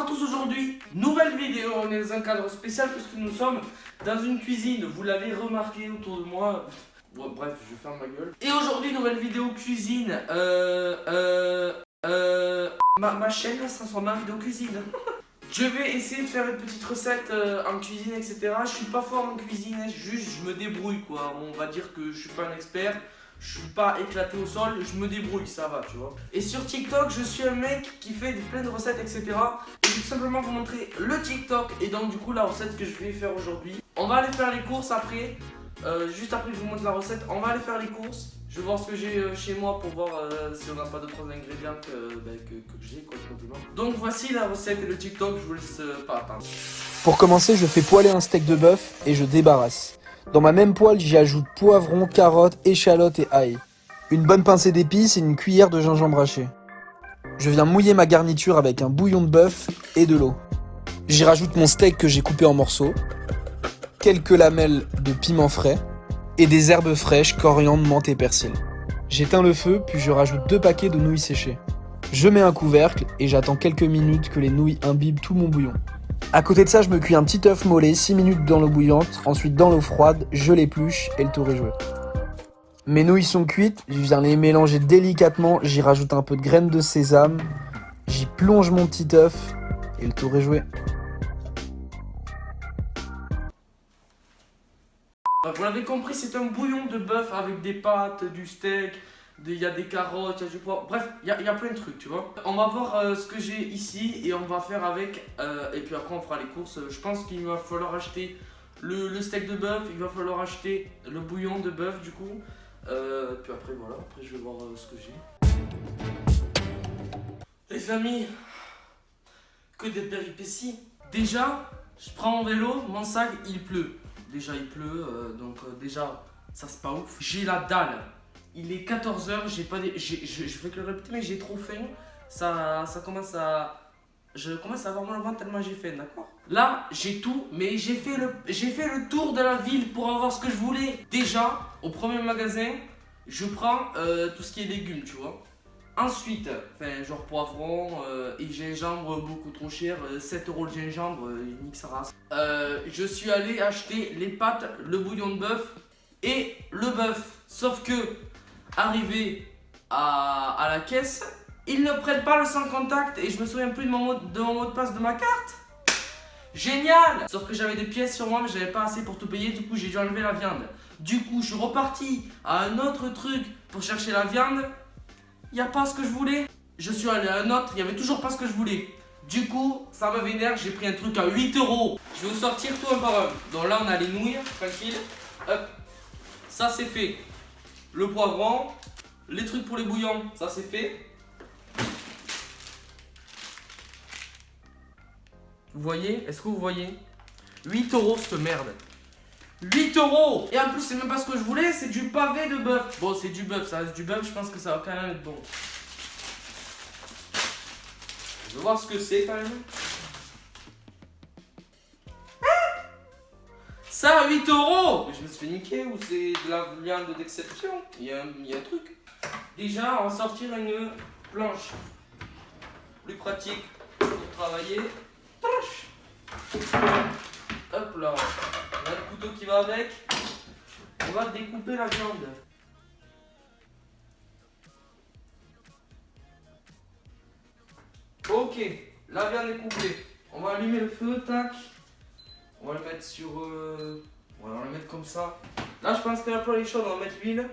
tous aujourd'hui, nouvelle vidéo, on est dans un cadre spécial puisque nous sommes dans une cuisine, vous l'avez remarqué autour de moi. Bon, bref, je ferme ma gueule. Et aujourd'hui, nouvelle vidéo cuisine, ma chaîne, ça sera ma vidéo cuisine. Je vais essayer de faire une petite recette en cuisine, etc. Je suis pas fort en cuisine, juste je me débrouille quoi. On va dire que je suis pas un expert, je suis pas éclaté au sol, je me débrouille, ça va, tu vois. Et sur TikTok, je suis un mec qui fait plein de recettes, etc. Et je vais tout simplement vous montrer le TikTok et donc du coup la recette que je vais faire aujourd'hui. On va aller faire les courses après. Juste après que je vous montre la recette, on va aller faire les courses. Je vais voir ce que j'ai chez moi pour voir si on n'a pas d'autres ingrédients que j'ai quoi tout simplement. Donc voici la recette et le TikTok, je vous laisse pas attendre. Pour commencer, je fais poêler un steak de bœuf et je débarrasse. Dans ma même poêle, j'y ajoute poivron, carottes, échalotes et ail. Une bonne pincée d'épices et une cuillère de gingembre haché. Je viens mouiller ma garniture avec un bouillon de bœuf et de l'eau. J'y rajoute mon steak que j'ai coupé en morceaux, quelques lamelles de piment frais et des herbes fraîches, coriandre, menthe et persil. J'éteins le feu, puis je rajoute 2 paquets de nouilles séchées. Je mets un couvercle et j'attends quelques minutes que les nouilles imbibent tout mon bouillon. À côté de ça, je me cuis un petit œuf mollet 6 minutes dans l'eau bouillante, ensuite dans l'eau froide, je l'épluche et le tour est joué. Mes nouilles sont cuites, je viens les mélanger délicatement, j'y rajoute un peu de graines de sésame, j'y plonge mon petit œuf et le tour est joué. Vous l'avez compris, c'est un bouillon de bœuf avec des pâtes, du steak, il y a des carottes, il y a du poivre, bref, il y a plein de trucs, tu vois. On va voir ce que j'ai ici et on va faire avec, et puis après on fera les courses. Je pense qu'il va falloir acheter le steak de bœuf, il va falloir acheter le bouillon de bœuf du coup. Puis après voilà, après je vais voir ce que j'ai. Les amis, que des péripéties. Déjà, je prends mon vélo, mon sac, il pleut. Déjà il pleut, donc déjà ça c'est pas ouf. J'ai la dalle. Il est 14h, j'ai pas des. Je fais que le répéter, mais j'ai trop faim. Ça commence à. Je commence à avoir mal au ventre tellement j'ai faim, d'accord? Là, j'ai tout, mais j'ai fait le tour de la ville pour avoir ce que je voulais. Déjà, au premier magasin, je prends tout ce qui est légumes, tu vois. Ensuite, enfin, genre poivron et gingembre beaucoup trop cher, 7 € le gingembre, nique sa race. Je suis allé acheter les pâtes, le bouillon de bœuf et le bœuf. Sauf que, arrivé à la caisse, ils ne prennent pas le sans contact et je me souviens plus de mon mot de passe de ma carte. Génial! Sauf que j'avais des pièces sur moi mais j'avais pas assez pour tout payer, du coup j'ai dû enlever la viande. Du coup je suis reparti à un autre truc pour chercher la viande. Il n'y a pas ce que je voulais. Je suis allé à un autre, il n'y avait toujours pas ce que je voulais. Du coup, ça me vénère, j'ai pris un truc à 8 €. Je vais vous sortir tout un par un. Donc là, on a les nouilles, tranquille. Hop, ça c'est fait. Le poivron, les trucs pour les bouillons, ça c'est fait. Vous voyez? Est-ce que vous voyez? 8 € cette merde. 8 €! Et en plus, c'est même pas ce que je voulais, c'est du pavé de bœuf. Bon, c'est du bœuf, ça reste du bœuf, je pense que ça va quand même être bon. Je vais voir ce que c'est quand même. Ça, 8 €! Je me suis fait niquer ou c'est de la viande d'exception? Il y a un truc. Déjà, on va sortir une planche. Plus pratique pour travailler. Planche! Hop là. On a le couteau qui va avec. On va découper la viande. Ok, la viande est coupée. On va allumer le feu, tac. On va le mettre sur... on va le mettre comme ça. Là, je pense que la poêle est chaude, on va mettre l'huile.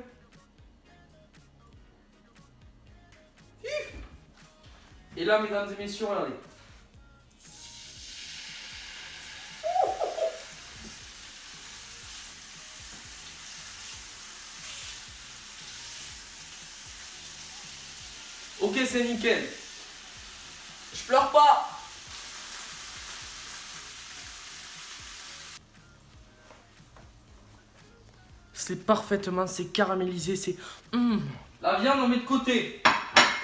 Et là, mesdames et messieurs, regardez. Ok, c'est nickel. Je pleure pas. C'est parfaitement, c'est caramélisé, c'est... La viande, on met de côté.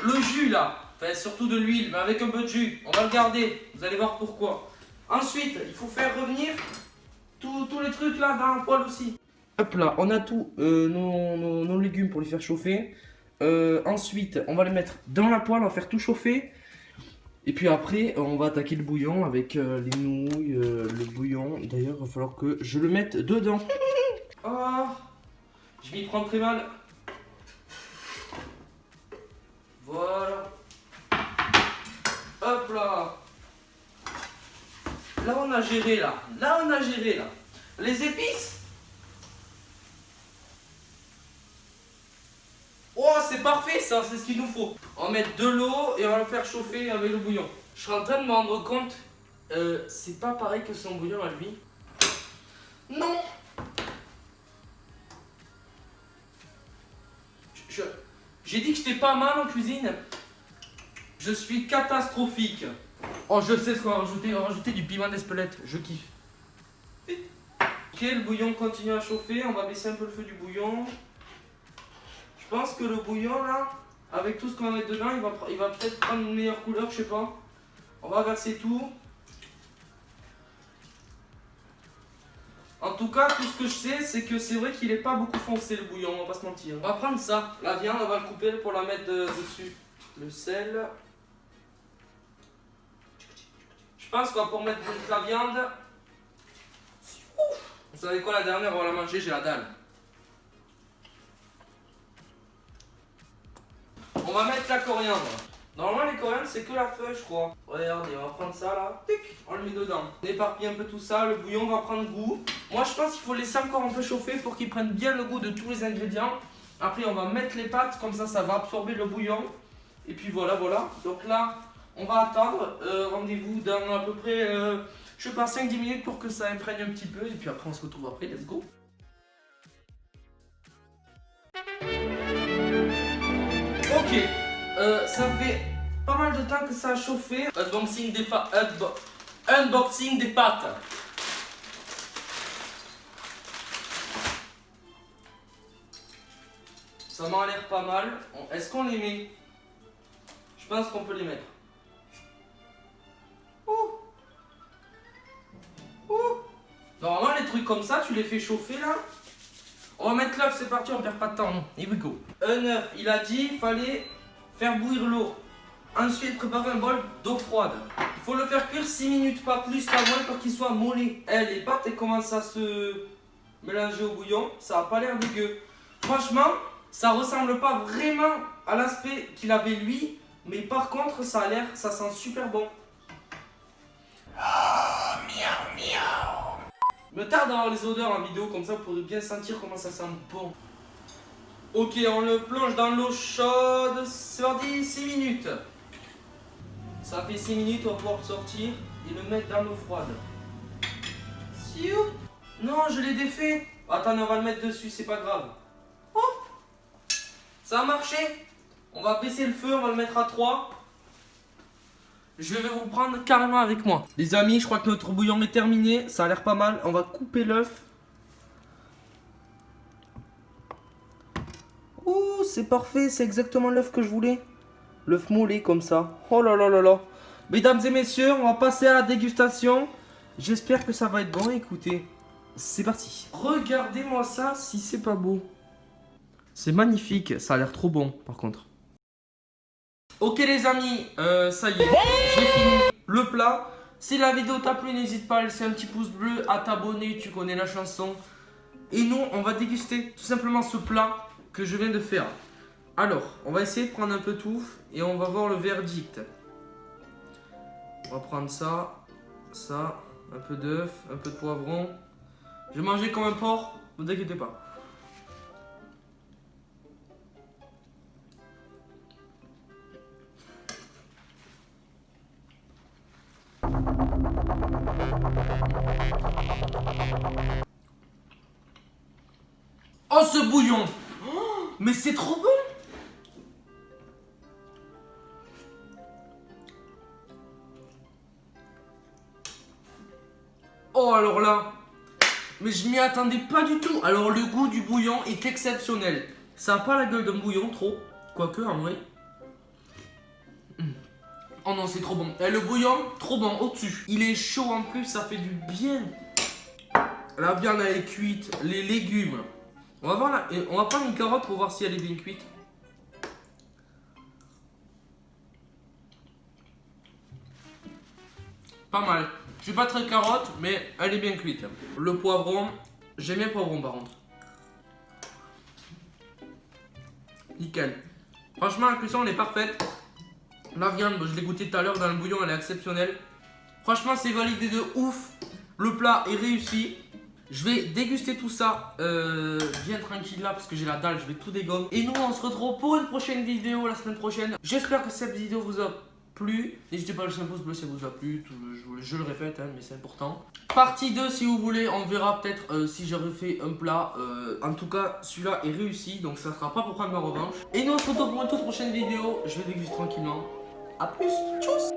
Le jus, là. Enfin, surtout de l'huile, mais avec un peu de jus. On va le garder. Vous allez voir pourquoi. Ensuite, il faut faire revenir tous les trucs, là, dans la poêle aussi. Hop là, on a tous nos légumes pour les faire chauffer. Ensuite, on va les mettre dans la poêle, on va faire tout chauffer. Et puis après, on va attaquer le bouillon avec les nouilles, le bouillon. D'ailleurs, il va falloir que je le mette dedans. Oh, je m'y prends très mal. Voilà. Hop là. Là, on a géré, là. Là, on a géré, là. Les épices. Oh, c'est parfait, ça. C'est ce qu'il nous faut. On va mettre de l'eau et on va le faire chauffer avec le bouillon. Je suis en train de me rendre compte, c'est pas pareil que son bouillon à lui. Non. J'ai dit que j'étais pas mal en cuisine. Je suis catastrophique. Oh, je sais ce qu'on va rajouter. On va rajouter du piment d'Espelette. Je kiffe. Ok, le bouillon continue à chauffer. On va baisser un peu le feu du bouillon. Je pense que le bouillon, là, avec tout ce qu'on va mettre dedans, il va peut-être prendre une meilleure couleur, je sais pas. On va verser tout. En tout cas, tout ce que je sais, c'est que c'est vrai qu'il est pas beaucoup foncé le bouillon, on va pas se mentir. On va prendre ça, la viande, on va le couper pour la mettre dessus. Le sel. Je pense qu'on va pour mettre la viande. Vous savez quoi, la dernière, on va la manger, j'ai la dalle. On va mettre la coriandre. Normalement, les coriandres, c'est que la feuille, je crois. Regardez, on va prendre ça là. Tic, on le met dedans. On éparpille un peu tout ça. Le bouillon va prendre goût. Moi, je pense qu'il faut laisser encore un peu chauffer pour qu'il prenne bien le goût de tous les ingrédients. Après, on va mettre les pâtes. Comme ça va absorber le bouillon. Et puis voilà, voilà. Donc là, on va attendre. Rendez-vous dans à peu près, je sais pas, 5-10 minutes pour que ça imprègne un petit peu. Et puis après, on se retrouve après. Let's go. Ok. Ça fait pas mal de temps que ça a chauffé. Unboxing des pâtes. Unboxing des pâtes. Ça m'a l'air pas mal. Est-ce qu'on les met? Je pense qu'on peut les mettre. Ouh. Ouh. Normalement, les trucs comme ça, tu les fais chauffer là. On va mettre l'œuf, c'est parti, on perd pas de temps. Here we go. Un œuf, il a dit il fallait faire bouillir l'eau. Ensuite, préparer un bol d'eau froide. Il faut le faire cuire 6 minutes, pas plus, pas moins, pour qu'il soit moelleux. Les pâtes, elles commencent à se mélanger au bouillon. Ça n'a pas l'air dégueu. Franchement, ça ressemble pas vraiment à l'aspect qu'il avait lui. Mais par contre, ça sent super bon. Oh, miaou, miaou. Me tarde d'avoir les odeurs en vidéo, comme ça vous pourrez bien sentir comment ça sent bon. Ok, on le plonge dans l'eau chaude. C'est parti, 6 minutes. Ça fait 6 minutes, on va pouvoir sortir et le mettre dans l'eau froide. Siou. Non, je l'ai défait. Attends, on va le mettre dessus, c'est pas grave. Oh, ça a marché. On va baisser le feu, on va le mettre à 3. Je vais vous prendre carrément avec moi. Les amis, je crois que notre bouillon est terminé. Ça a l'air pas mal. On va couper l'œuf. Ouh, c'est parfait. C'est exactement l'œuf que je voulais. L'œuf moellé comme ça. Oh là là là là. Mesdames et messieurs, on va passer à la dégustation. J'espère que ça va être bon. Écoutez, c'est parti. Regardez-moi ça si c'est pas beau. C'est magnifique. Ça a l'air trop bon par contre. Ok les amis, ça y est, j'ai fini le plat. Si la vidéo t'a plu, n'hésite pas à laisser un petit pouce bleu, à t'abonner, tu connais la chanson. Et nous, on va déguster tout simplement ce plat que je viens de faire. Alors, on va essayer de prendre un peu tout et on va voir le verdict. On va prendre ça, ça, un peu d'œuf, un peu de poivron. Je vais manger comme un porc, ne vous inquiétez pas. Oh ce bouillon, oh, mais c'est trop bon. Oh alors là, mais je m'y attendais pas du tout. Alors le goût du bouillon est exceptionnel. Ça n'a pas la gueule d'un bouillon trop, quoique en vrai. Oh non, c'est trop bon. Et le bouillon, trop bon, au-dessus. Il est chaud en plus, ça fait du bien. La viande elle est cuite, les légumes. On va voir on va prendre une carotte pour voir si elle est bien cuite. Pas mal. Je suis pas très carotte, mais elle est bien cuite. Le poivron, j'aime bien le poivron par contre. Nickel. Franchement, la cuisson elle est parfaite. La viande, je l'ai goûté tout à l'heure dans le bouillon, elle est exceptionnelle. Franchement, c'est validé de ouf. Le plat est réussi. Je vais déguster tout ça bien tranquille là parce que j'ai la dalle, je vais tout dégommer. Et nous, on se retrouve pour une prochaine vidéo la semaine prochaine. J'espère que cette vidéo vous a plu. N'hésitez pas à laisser un pouce bleu si ça vous a plu. Je le répète, hein, mais c'est important. Partie 2 si vous voulez, on verra peut-être si j'ai refait un plat. En tout cas, celui-là est réussi, donc ça sera pas pour prendre ma revanche. Et nous, on se retrouve pour une toute prochaine vidéo. Je vais déguster tranquillement. A plus, tchuss.